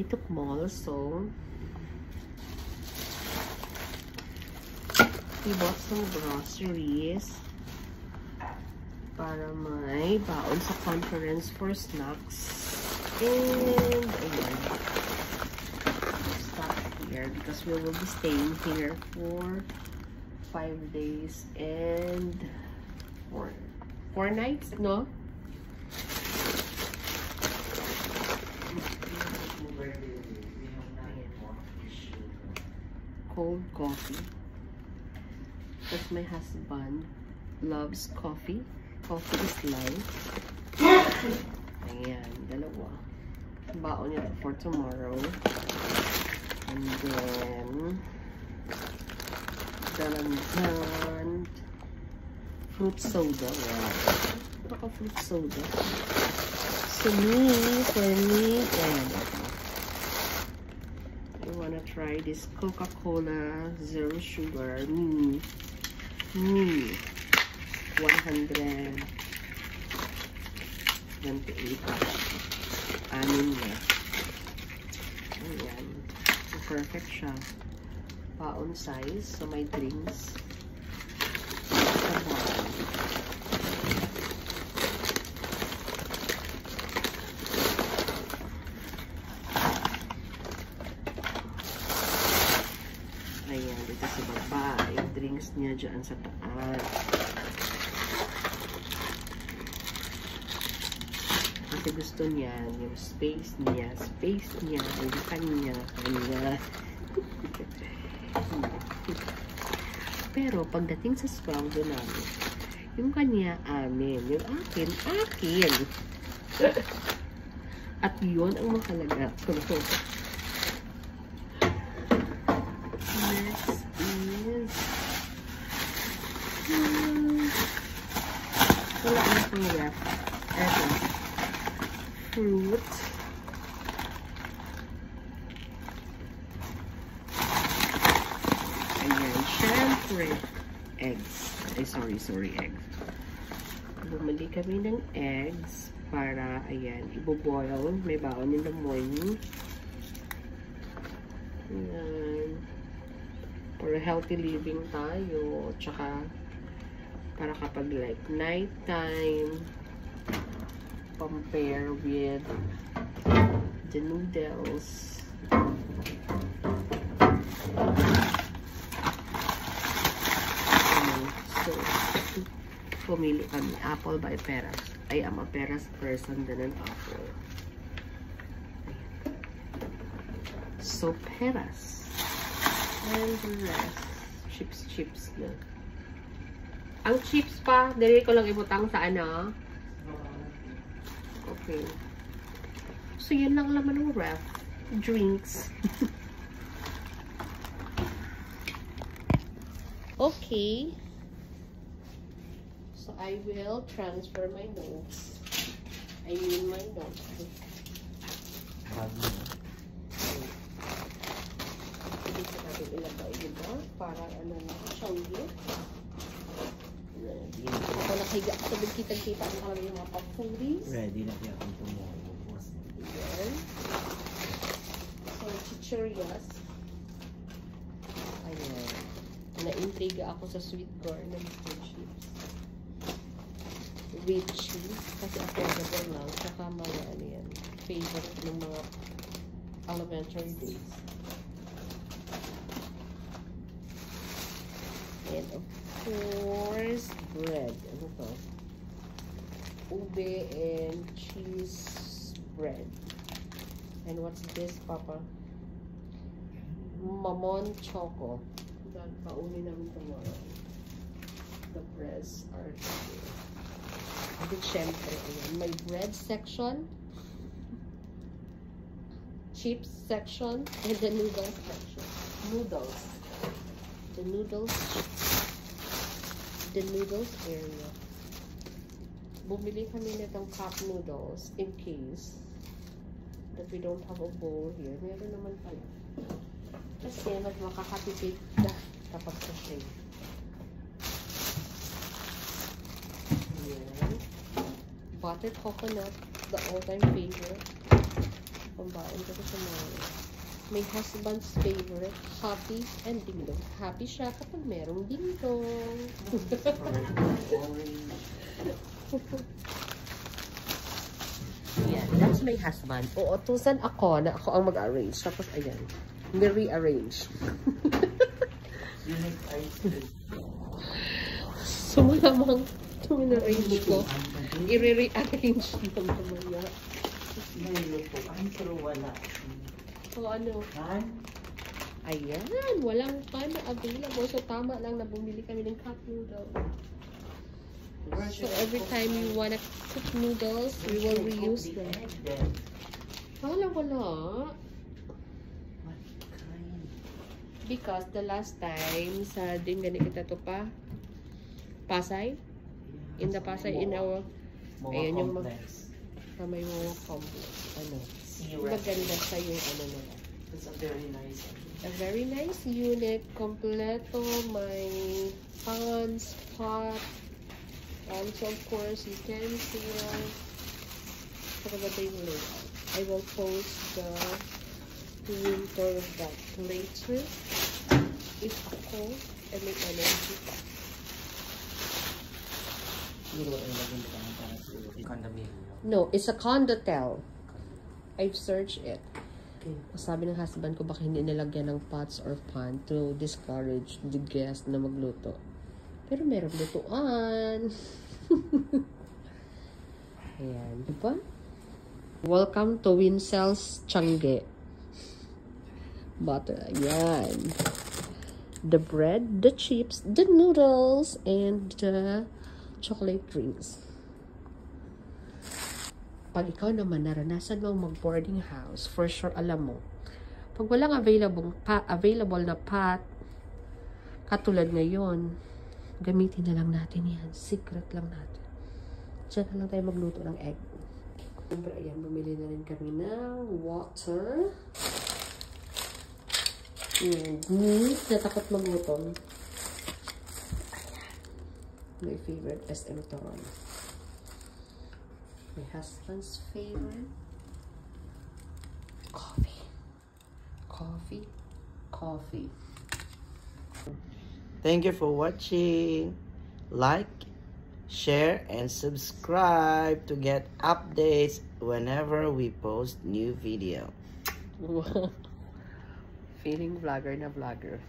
took Mall, so we bought some groceries para may baon sa conference for snacks. And ayan, stop here because we will be staying here for 5 days and 4 nights, no? Cold coffee because my husband loves coffee. Coffee is life. Ayan, dalawa. Baon niya for tomorrow. And then dalandan fruit soda. Wow. Baka fruit soda. So for me, and I wanna try this Coca-Cola Zero Sugar Me 128. Anin na. Ayan. So, perfect siya. Baon size. So, may drinks. Ayan. Dito sa baba. Yung drinks niya dyan sa taas. Kasi gusto niya, yung space niya, yung kanya. Pero, pagdating sa sweldo namin, yung kanya, amin. Yung akin. At yun ang mahalaga. Next is wala na pang ref. Eto. Fruit. Ayan, syempre, eggs. Ay, sorry, eggs. Bumili kami ng eggs para, ayan, iboboil. May baon in the morning. Ayan. For healthy living tayo. Tsaka, para kapag like nighttime, compare with the noodles. So, pumili kami. Apple by Peras. I am a Peras person than an apple. So, Peras. And the rest. Chips na. Ang chips pa, dali ko lang ibutang sa ano. Okay. So, yun lang laman ng ref. Drinks. Okay. So, I will transfer my notes. I mean my notes. Dito natin ilagay, diba? Para ano na, siyanggi. Ready. Ako nakahiga. Sabi kitang-kita ang kami yung mga papulis. Ready na kaya kung tomorrow. Ayan. So, chichurias. Ayan. Na-intriga ako sa sweet corn na Mr. Chips. With cheese. Kasi affordable lang. Saka mga ano yan. Favorite ng mga elementary days. And of course, bread. Ano to? Ube and cheese bread. And what's this, Papa? Mamon Choco. That paunin namin tomorrow. The breads are here. And then, syempre, ayan. May bread section, chips section, and the noodles section. The noodles area. Bumili kami nitong cup noodles in case that we don't have a bowl here. Meron naman pala. Kasi mas makakatipid ka kapag sachet. Ayan. Buttered coconut, the all-time favorite. Pambaon ko sa mga. My husband's favorite, happy and dingdong. Happy siya kapag merong dingdong. Yan, that's my husband. Uutusan ako na ako ang mag-arrange. Tapos, ayan, ni-rearrange. So, malamang tumina-arrange ko. I-re-rearrange na mamaya. May lutuan, pero wala. So, ano? Ayan, walang pan na available. So, tama lang na bumili kami ng cup noodle. So, every time you wanna cook noodles, we will reuse them. Wala. Because the last time, sa din ganit kita to pa, Pasay? In the Pasay, in our, ayan yung may mga complex. Ano? Maganda sa yung ano nila. It's a very nice one. A very nice unit, completo, may pans, pot, also of course utensils. Pagkaganda yung layout. I will post the tour of that later. If ako, I make energy pa. No, it's a condotel. I've searched it. Sabi ng husband ko baka hindi nilagyan ng pots or pan to discourage the guest na magluto. Pero meron lutuan. Ayan, diba? Welcome to Wincel's Changge. Butter, ayan. The bread, the chips, the noodles, and the chocolate drinks. Pag ikaw naman naranasan mo mag-boarding house, for sure alam mo, pag walang available na pot, katulad ngayon, gamitin na lang natin yan. Secret lang natin. Diyan na lang tayo magluto ng egg. Siyempre, ayan, bumili na rin kami ng water. Natakot magutom. Ayan. My favorite SM Toron. My husband's favorite. Coffee. Thank you for watching. Like, share, and subscribe to get updates whenever we post new video. Feeling vlogger na vlogger.